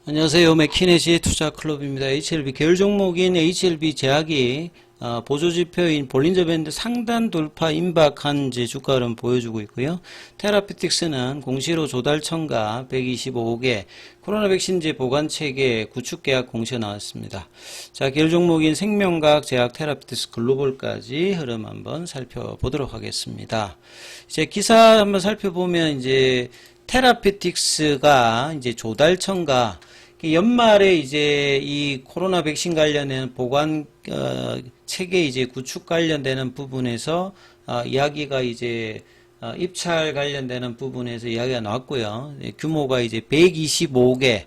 안녕하세요. 맥키네시 투자클럽입니다. HLB 계열 종목인 HLB 제약이 보조지표인 볼린저 밴드 상단 돌파 임박한 이제 주가 흐름 보여주고 있고요. 테라피틱스는 공시로 조달 첨가 125개, 코로나 백신제 보관 체계 구축 계약 공시가 나왔습니다. 자, 계열 종목인 생명과학, 제약, 테라피틱스, 글로벌까지 흐름 한번 살펴보도록 하겠습니다. 이제 기사 한번 살펴보면 이제 테라피틱스가 이제 조달 첨가 연말에 이제 이 코로나 백신 관련된 보관 체계 이제 구축 관련되는 부분에서 이야기가 이제 입찰 관련되는 부분에서 이야기가 나왔고요. 규모가 이제 125개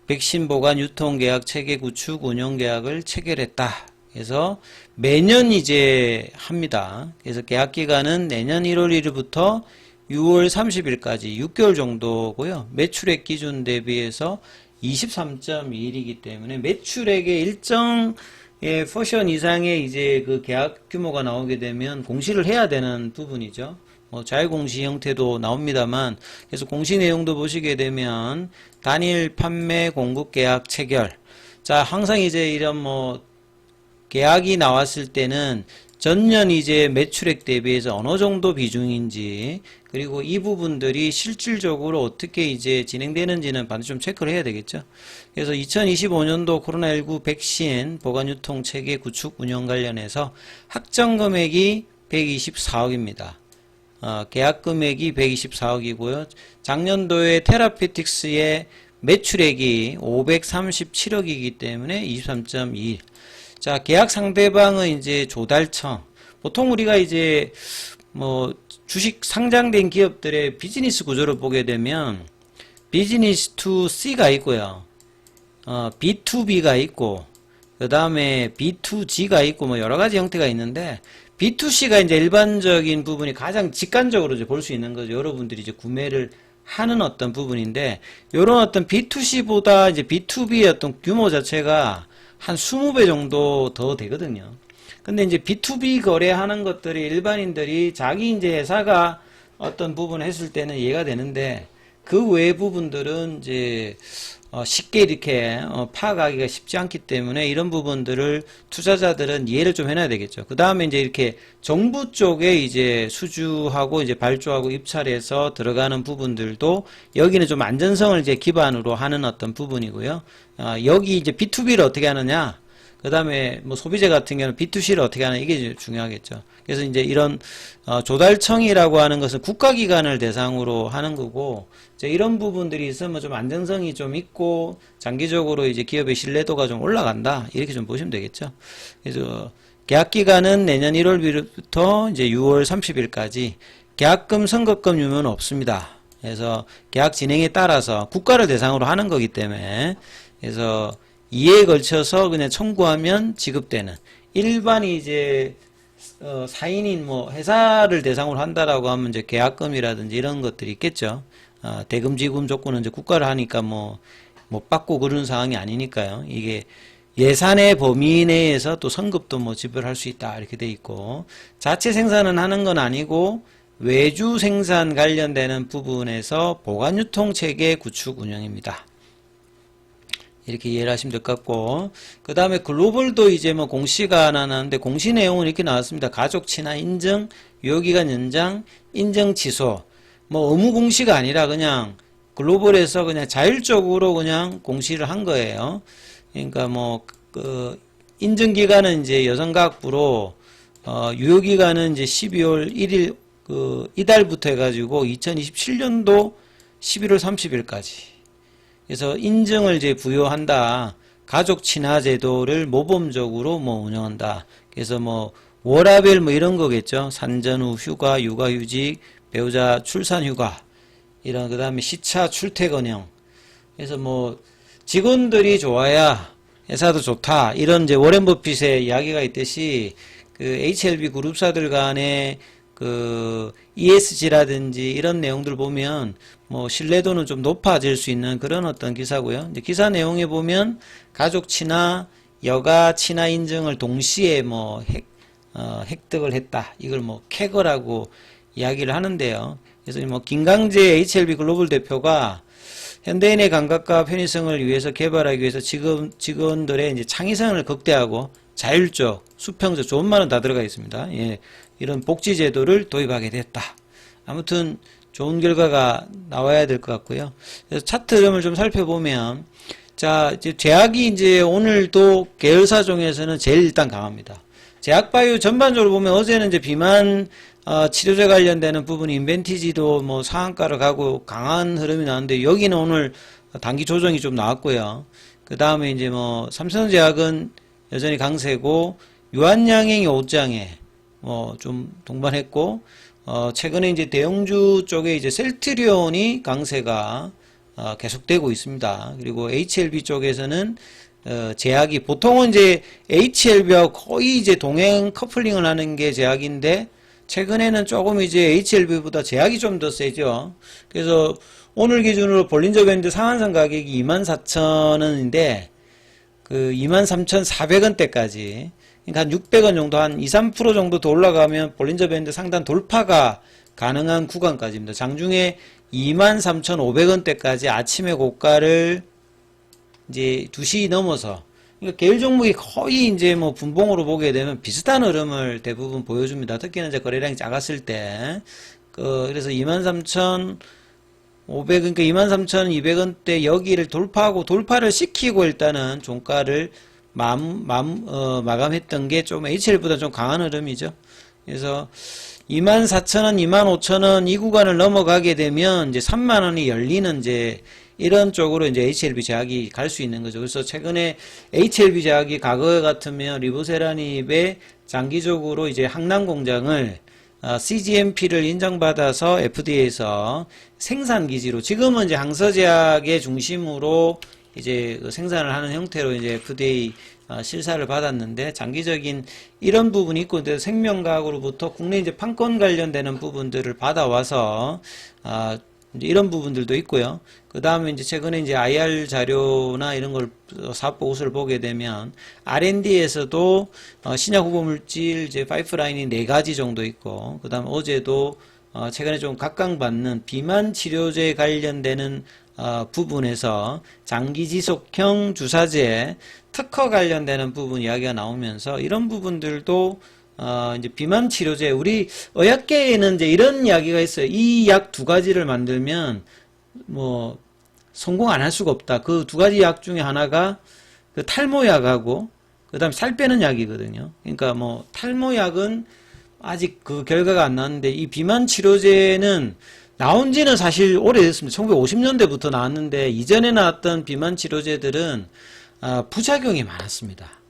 백신 보관 유통 계약 체계 구축 운영 계약을 체결했다. 그래서 매년 이제 합니다. 그래서 계약 기간은 내년 1월 1일부터 6월 30일까지 6개월 정도고요. 매출액 기준 대비해서 23.21이기 때문에 매출액의 일정 포션 이상의 이제 그 계약 규모가 나오게 되면 공시를 해야 되는 부분이죠. 뭐 자유공시 형태도 나옵니다만, 그래서 공시 내용도 보시게 되면 단일 판매 공급 계약 체결. 자, 항상 이제 이런 뭐 계약이 나왔을 때는 전년 이제 매출액 대비해서 어느 정도 비중인지, 그리고 이 부분들이 실질적으로 어떻게 이제 진행되는지는 반드시 좀 체크를 해야 되겠죠. 그래서 2025년도 코로나19 백신 보관 유통 체계 구축 운영 관련해서 확정 금액이 124억입니다. 계약 금액이 124억이고요. 작년도에 테라피틱스의 매출액이 537억이기 때문에 23.2. 자, 계약 상대방은 이제 조달청. 보통 우리가 이제 뭐 주식 상장된 기업들의 비즈니스 구조를 보게 되면 비즈니스 투 C가 있고요. B2B가 있고, 그 다음에 B2G가 있고, 뭐 여러 가지 형태가 있는데, B2C가 이제 일반적인 부분이 가장 직관적으로 이제 볼 수 있는 거죠. 여러분들이 이제 구매를 하는 어떤 부분인데, 요런 어떤 B2C보다 이제 B2B의 어떤 규모 자체가 한 20배 정도 더 되거든요. 근데 이제 B2B 거래하는 것들이 일반인들이 자기 이제 회사가 어떤 부분을 했을 때는 이해가 되는데, 그 외의 부분들은 이제 쉽게 이렇게 파악하기가 쉽지 않기 때문에 이런 부분들을 투자자들은 이해를 좀 해놔야 되겠죠. 그 다음에 이제 이렇게 정부 쪽에 이제 수주하고 이제 발주하고 입찰해서 들어가는 부분들도 여기는 좀 안전성을 이제 기반으로 하는 어떤 부분이고요. 여기 이제 B2B를 어떻게 하느냐, 그 다음에 뭐 소비재 같은 경우는 B2C를 어떻게 하느냐, 이게 중요하겠죠. 그래서 이제 이런 조달청이라고 하는 것은 국가기관을 대상으로 하는 거고, 이제 이런 부분들이 있으면 좀 안정성이 좀 있고 장기적으로 이제 기업의 신뢰도가 좀 올라간다, 이렇게 좀 보시면 되겠죠. 그래서 계약 기간은 내년 1월부터 이제 6월 30일까지 계약금, 선급금 유무는 없습니다. 그래서 계약 진행에 따라서 국가를 대상으로 하는 거기 때문에, 그래서 이에 걸쳐서 그냥 청구하면 지급되는, 일반이 이제 사인인 뭐 회사를 대상으로 한다라고 하면 이제 계약금이라든지 이런 것들이 있겠죠. 대금 지급 조건은 이제 국가를 하니까 뭐 못 받고 그런 상황이 아니니까요. 이게 예산의 범위 내에서 또 선급도 뭐 지불할 수 있다, 이렇게 돼 있고, 자체 생산은 하는 건 아니고 외주 생산 관련되는 부분에서 보관 유통 체계 구축 운영입니다. 이렇게 이해를 하시면 될 것 같고, 그 다음에 글로벌도 이제 뭐 공시가 하나 나왔는데, 공시 내용은 이렇게 나왔습니다. 가족 친화 인증, 유효기간 연장, 인증 취소. 뭐 의무 공시가 아니라 그냥 글로벌에서 그냥 자율적으로 그냥 공시를 한 거예요. 그러니까 뭐 그 인증기간은 이제 여성가학부로 유효기간은 이제 12월 1일 이달부터 해가지고 2027년도 11월 30일까지. 그래서 인증을 이제 부여한다. 가족 친화 제도를 모범적으로 뭐 운영한다. 그래서 뭐 워라밸 뭐 이런 거겠죠. 산전 후 휴가, 육아휴직, 배우자 출산 휴가, 이런, 그 다음에 시차 출퇴근형. 그래서 뭐 직원들이 좋아야 회사도 좋다, 이런 이제 워렌 버핏의 이야기가 있듯이, 그 HLB 그룹사들 간의 그 ESG라든지 이런 내용들 보면 뭐 신뢰도는 좀 높아질 수 있는 그런 어떤 기사고요. 이제 기사 내용에 보면 가족 친화, 여가 친화 인증을 동시에 뭐 획득을 했다. 이걸 뭐 캐거라고 이야기를 하는데요. 그래서 뭐 김강재 HLB 글로벌 대표가 현대인의 감각과 편의성을 위해서 개발하기 위해서 직원들의 이제 창의성을 극대화하고 자율적, 수평적, 좋은 말은 다 들어가 있습니다. 예, 이런 복지 제도를 도입하게 됐다. 아무튼 좋은 결과가 나와야 될 것 같고요. 그래서 차트 흐름을 좀 살펴보면, 자, 이제 제약이 이제 오늘도 계열사 중에서는 제일 일단 강합니다. 제약바이오 전반적으로 보면 어제는 이제 비만 치료제 관련되는 부분이 인벤티지도 뭐 상한가로 가고 강한 흐름이 나왔는데, 여기는 오늘 단기 조정이 좀 나왔고요. 그 다음에 이제 뭐 삼성제약은 여전히 강세고, 유한양행이 옷장에 뭐 좀 동반했고, 최근에 이제 대형주 쪽에 이제 셀트리온이 강세가 계속되고 있습니다. 그리고 HLB 쪽에서는 제약이 보통은 이제 HLB와 거의 이제 동행 커플링을 하는 게 제약인데, 최근에는 조금 이제 HLB보다 제약이 좀 더 세죠. 그래서 오늘 기준으로 볼린저 밴드 상한선 가격이 24,000원인데 그 23,400원대까지, 그러니까 한 600원 정도, 한 2, 3% 정도 더 올라가면 볼린저 밴드 상단 돌파가 가능한 구간까지입니다. 장중에 23,500원대까지 아침에 고가를 이제 2시 넘어서, 그러니까 계열 종목이 거의 이제 뭐 분봉으로 보게 되면 비슷한 흐름을 대부분 보여줍니다. 특히나 이제 거래량이 작았을 때. 그래서 23,500, 그러니까 23,200원대 여기를 돌파하고, 돌파를 시키고 일단은 종가를 마감했던 게 좀 HL보다 좀 강한 흐름이죠. 그래서 24,000원, 25,000원 이 구간을 넘어가게 되면 이제 3만원이 열리는 이제 이런 쪽으로 이제 HLB 제약이 갈 수 있는 거죠. 그래서 최근에 HLB 제약이 과거 같으면 리보세라닙의 장기적으로 이제 항남 공장을 CGMP를 인정받아서 FDA에서 생산 기지로, 지금은 이제 항서제약의 중심으로 이제 생산을 하는 형태로 이제 FDA 실사를 받았는데, 장기적인 이런 부분이 있고, 생명과학으로부터 국내 이제 판권 관련되는 부분들을 받아와서 이제 이런 부분들도 있고요. 그 다음에 이제 최근에 이제 IR 자료나 이런 걸 사업 보고서를 보게 되면 R&D에서도 신약 후보 물질 이제 파이프라인이 4가지 정도 있고, 그 다음 어제도 최근에 좀 각광받는 비만 치료제 관련되는 부분에서 장기 지속형 주사제 특허 관련되는 부분 이야기가 나오면서, 이런 부분들도 이제 비만 치료제, 우리 의학계에는 이제 이런 이야기가 있어요. 이 약 2가지를 만들면 뭐 성공 안 할 수가 없다. 그 2가지 약 중에 하나가 그 탈모약하고 그다음에 살 빼는 약이거든요. 그러니까 뭐 탈모약은 아직 그 결과가 안 나왔는데, 이 비만 치료제는 나온 지는 사실 오래됐습니다. 1950년대부터 나왔는데, 이전에 나왔던 비만 치료제들은 부작용이 많았습니다.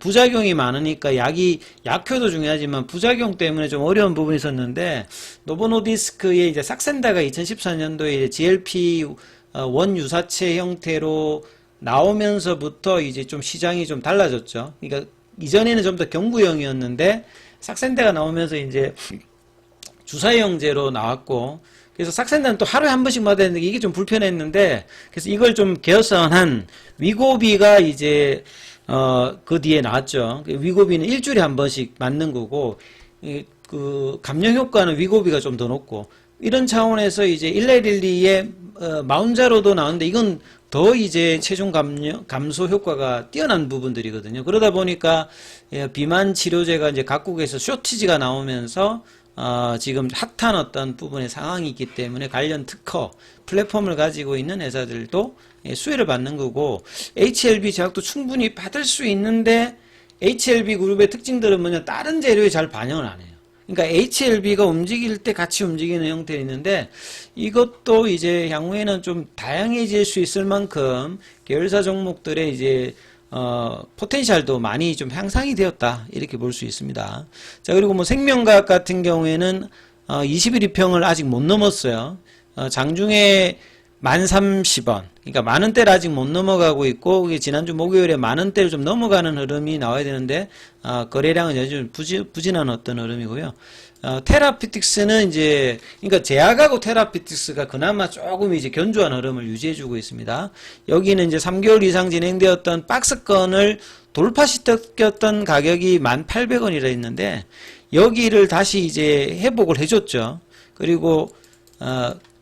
부작용이 많으니까 약효도 중요하지만 부작용 때문에 좀 어려운 부분이 있었는데, 노보노디스크의 이제 삭센다가 2014년도에 GLP-1 유사체 형태로 나오면서부터 이제 좀 시장이 좀 달라졌죠. 그러니까 이전에는 좀 더 경구형이었는데, 삭센다가 나오면서 이제 주사형제로 나왔고, 그래서 삭센다는 또 하루에 한 번씩 맞아야 되는데 이게 좀 불편했는데, 그래서 이걸 좀 개선한 위고비가 이제 그 뒤에 나왔죠. 위고비는 일주일에 한 번씩 맞는 거고, 그 감염 효과는 위고비가 좀 더 높고, 이런 차원에서 이제 1112의 마운자로도 나오는데, 이건 더 이제 체중 감소 효과가 뛰어난 부분들이거든요. 그러다 보니까 비만 치료제가 이제 각국에서 쇼티지가 나오면서 지금 핫한 어떤 부분의 상황이 있기 때문에 관련 특허 플랫폼을 가지고 있는 회사들도 수혜를 받는 거고, HLB 제약도 충분히 받을 수 있는데, HLB 그룹의 특징들은 뭐냐, 다른 재료에 잘 반영을 안 해요. 그러니까 HLB가 움직일 때 같이 움직이는 형태에 있는데, 이것도 이제 향후에는 좀 다양해질 수 있을 만큼 계열사 종목들의 이제 포텐셜도 많이 좀 향상이 되었다, 이렇게 볼 수 있습니다. 자, 그리고 뭐 생명과학 같은 경우에는 21일 평을 아직 못 넘었어요. 장중에 1030원, 그러니까 만원대를 아직 못 넘어가고 있고, 지난주 목요일에 만원대를 좀 넘어가는 흐름이 나와야 되는데, 거래량은 여전히 부진한 어떤 흐름이고요. 테라피틱스는 이제, 그러니까 제약하고 테라피틱스가 그나마 조금 이제 견조한 흐름을 유지해주고 있습니다. 여기는 이제 3개월 이상 진행되었던 박스권을 돌파시켰던 가격이 1,800원이라 했는데, 여기를 다시 이제 회복을 해줬죠. 그리고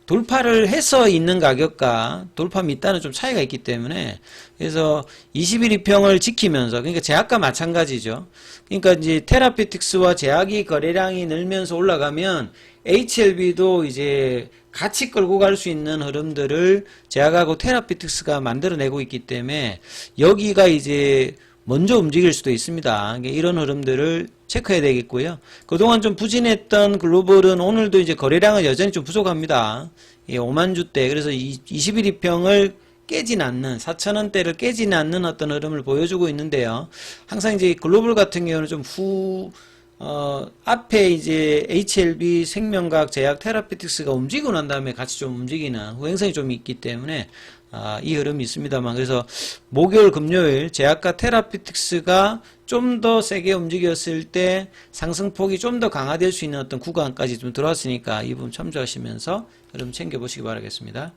돌파를 해서 있는 가격과 돌파 밑단은 좀 차이가 있기 때문에 그래서 21 이평을 지키면서 그러니까 제약과 마찬가지죠. 그러니까 이제 테라피틱스와 제약이 거래량이 늘면서 올라가면 HLB도 이제 같이 끌고 갈 수 있는 흐름들을 제약하고 테라피틱스가 만들어내고 있기 때문에 여기가 이제 먼저 움직일 수도 있습니다. 이런 흐름들을 체크해야 되겠고요. 그동안 좀 부진했던 글로벌은 오늘도 이제 거래량은 여전히 좀 부족합니다. 5만 주대. 그래서 21 이평을 깨진 않는 4,000원대를 깨진 않는 어떤 흐름을 보여주고 있는데요. 항상 이제 글로벌 같은 경우는 좀 앞에 이제 HLB, 생명과학, 제약, 테라피틱스가 움직이고 난 다음에 같이 좀 움직이는 후행성이 좀 있기 때문에 이 흐름이 있습니다만 그래서 목요일, 금요일 제약과 테라피틱스가 좀 더 세게 움직였을 때 상승폭이 좀 더 강화될 수 있는 어떤 구간까지 좀 들어왔으니까 이 부분 참조하시면서 흐름 챙겨보시기 바라겠습니다.